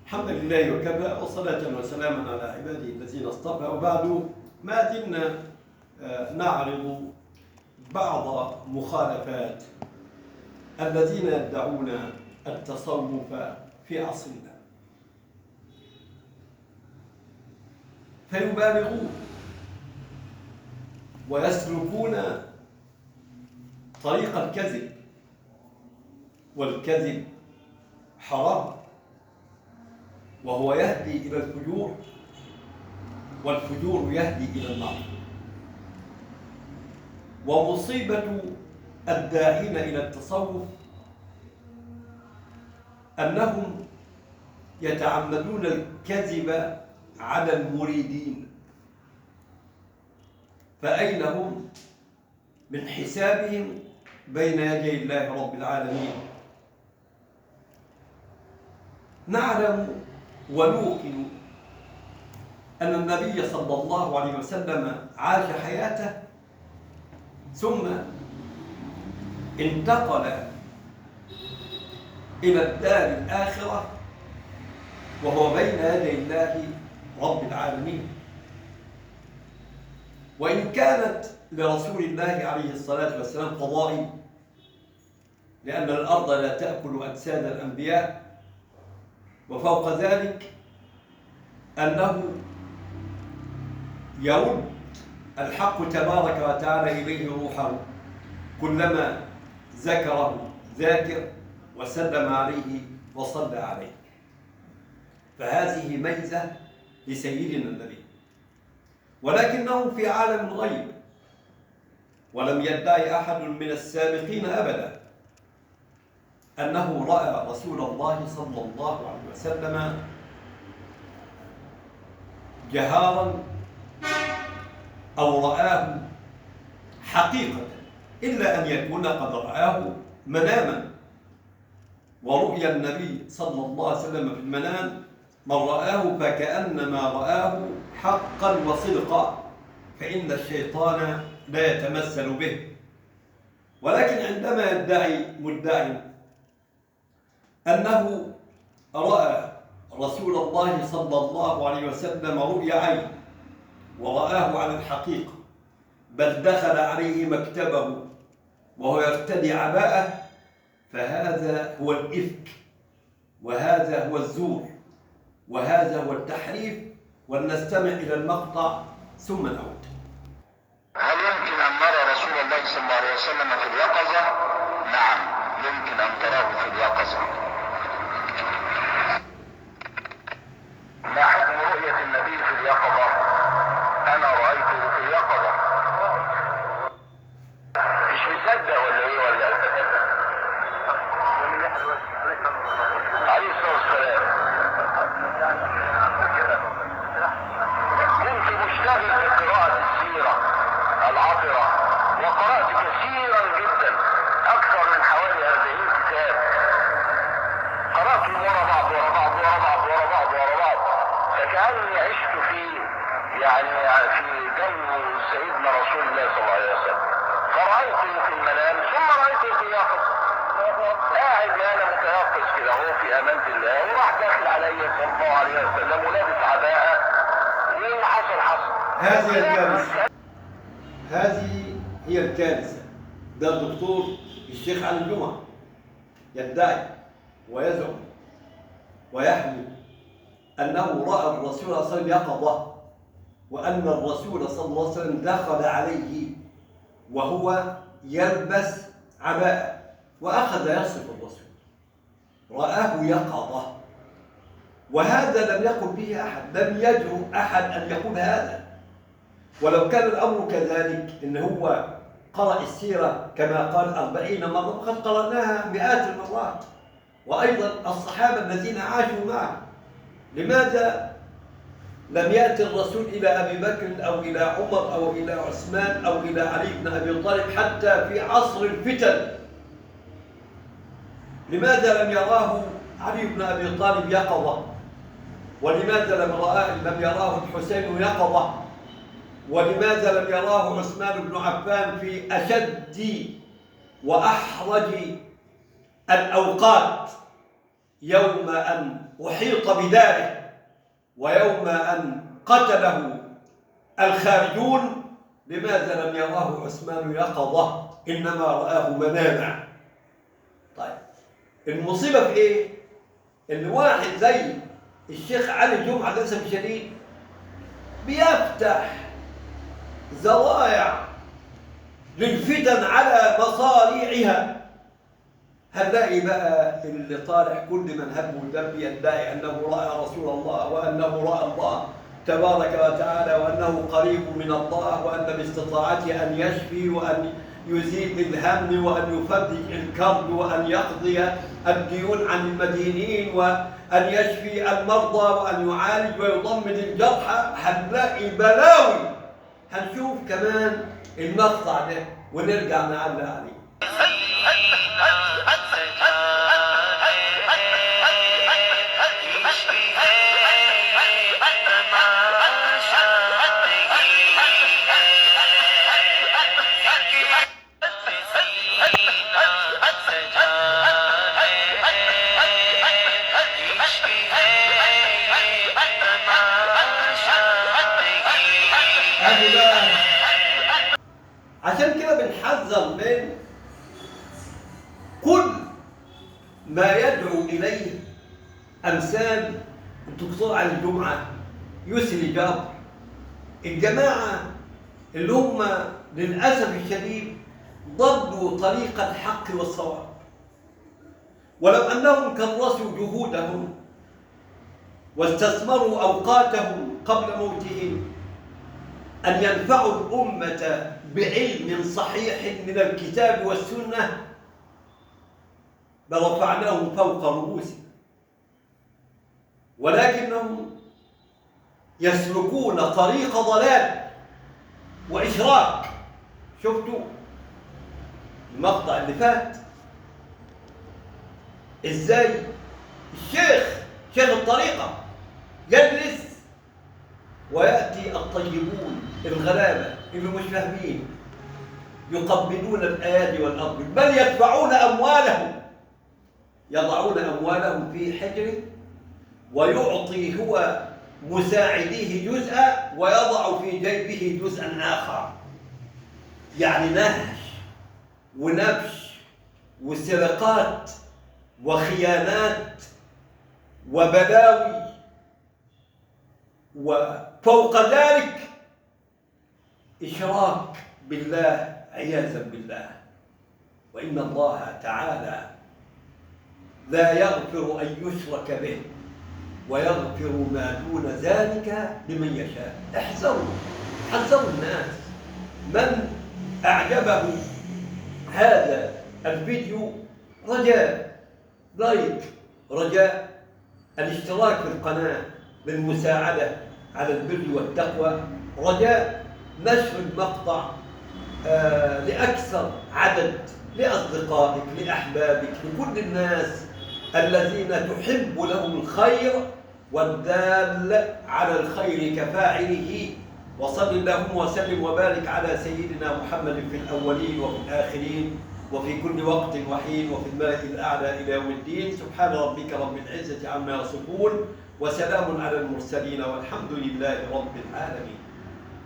الحمد لله وكفى، وصلاة وسلاما على عباده الذين اصطفى، وبعد. ما زلنا نعرض بعض مخالفات الذين يدعون التصوف في عصرنا، فيبالغون ويسلكون طريق الكذب، والكذب حرام، وهو يهدي إلى الفجور، والفجور يهدي إلى النار. ومصيبة الداعين إلى التصوف أنهم يتعمدون الكذب على المريدين، فأين هم من حسابهم بين يدي الله رب العالمين؟ نعلم ونوقن أن النبي صلى الله عليه وسلم عاش حياته ثم انتقل إلى الدار الآخرة وهو بين يدي الله رب العالمين. وإن كانت لرسول الله عليه الصلاة والسلام فضائل، لأن الأرض لا تأكل أجساد الأنبياء، وفوق ذلك أنه يرد الحق تبارك وتعالى إليه روحه كلما ذكره ذاكر وسلم عليه وصلى عليه، فهذه ميزة لسيدنا النبي. ولكنه في عالم الغيب، ولم يدعي أحد من السابقين أبدا أنه رأى رسول الله صلى الله عليه وسلم جهارا أو رآه حقيقة، إلا أن يكون قد رآه مناما. ورؤيا النبي صلى الله عليه وسلم في المنام من رآه فكأنما رآه حقا وصدقا، فإن الشيطان لا يتمثل به. ولكن عندما يدعي مدعي أنه رأى رسول الله صلى الله عليه وسلم رؤيا عين ورآه على الحقيقة، بل دخل عليه مكتبه وهو يرتدي عباءة، فهذا هو الإفك، وهذا هو الزور، وهذا هو التحريف. ولنستمع إلى المقطع ثم نعود. هل يمكن أن نرى رسول الله صلى الله عليه وسلم في اليقظة؟ نعم، يمكن أن تراه في اليقظة. ما حكم رؤية النبي في اليقظة؟ أنا رأيته في اليقظة. مش مصدق ولا إيه ولا عليه الصلاة والسلام. كنت مشتغل بقراءة السيرة العطرة، وقرأت كثيرا جدا، أكثر من حوالي 40 كتاب، قرأتهم ورا بعض ورا بعض ورا بعض ورا بعض ورا بعض، فكأني عشت في في جو سيدنا رسول الله صلى الله عليه وسلم. فرأيته في المنام ثم رأيته في اليقظة، قاعد أنا متيقظ كده هو في أمانة الله، وراح داخل علي صلى الله عليه وسلم ولابس عباءة، واللي حصل حصل. هذه الكارثة، هذه هي الكارثة. ده الدكتور الشيخ علي الجمعة يدعي ويزعم ويحلف أنه رأى الرسول صلى الله عليه وسلم يقظة، وأن الرسول صلى الله عليه وسلم دخل عليه وهو يلبس عباءة، وأخذ يصف الرسول، رآه يقظة. وهذا لم يقل به أحد، لم يجرؤ أحد أن يقول هذا. ولو كان الأمر كذلك، إن هو قرأ السيرة كما قال 40 مرة، وقد قرأناها مئات المرات، وأيضا الصحابة الذين عاشوا معه. لماذا لم يأتي الرسول إلى أبي بكر أو إلى عمر أو إلى عثمان أو إلى علي بن أبي طالب حتى في عصر الفتن؟ لماذا لم يراه علي بن أبي طالب يقظة؟ ولماذا لم يراه الحسين يقظة؟ ولماذا لم يراه عثمان بن عفان في أشد وأحرج الأوقات يوم أن أحيط بداره ويوم أن قتله الخارجون، لماذا لم يراه عثمان يقظة إنما رآه مناما؟ طيب المصيبة في إيه؟ إن واحد زي الشيخ علي جمعة للأسف الشديد بيفتح ذرائع للفتن على مصاريعها. هنلاقي بقى اللي طالع كل من همه الدم يدعي أنه رأى رسول الله وأنه رأى الله تبارك وتعالى وأنه قريب من الله وأن باستطاعته أن يشفي وأن يزيل الهم وأن يفرج الكرب وأن يقضي الديون عن المدينين وأن يشفي المرضى وأن يعالج ويضمد الجرحى. هنلاقي بلاوي. هنشوف كمان المقطع ده ونرجع نعلق عليه. عشان كده بنحذر من كل ما يدعو إليه أمثال الدكتور علي جمعة، يسري جابر، الجماعة اللي هم للأسف الشديد ضلوا طريق الحق والصواب، ولو أنهم كرسوا جهودهم واستثمروا أوقاتهم قبل موتهم أن ينفعوا الأمة بعلم صحيح من الكتاب والسنة لرفعناهم فوق رؤوسهم، ولكنهم يسلكون طريق ضلال وإشراك. شفتوا المقطع اللي فات إزاي شيخ الطريقة يجلس ويأتي الطيبون الغلابة اللي مش فاهمين يقبلون الأيادي والأرض، بل يدفعون أموالهم، يضعون أموالهم في حجره ويعطي هو مساعديه جزءا ويضع في جيبه جزءا آخر. يعني نهش ونبش وسرقات وخيانات وبلاوي، وفوق ذلك إشراك بالله عياذا بالله. وإن الله تعالى لا يغفر أن يشرك به ويغفر ما دون ذلك لمن يشاء. احذروا الناس. من أعجبه هذا الفيديو رجاء لايك، رجاء الاشتراك في القناة للمساعدة على البر والتقوى، رجاء نشر المقطع لأكثر عدد، لأصدقائك، لأحبابك، لكل الناس الذين تحب لهم الخير، والدال على الخير كفاعله. وصل اللهم وسلم وبارك على سيدنا محمد في الأولين وفي الآخرين وفي كل وقت وحين وفي الملأ الأعلى إلى يوم الدين. سبحان ربك رب العزة عما يصفون وسلام على المرسلين والحمد لله رب العالمين.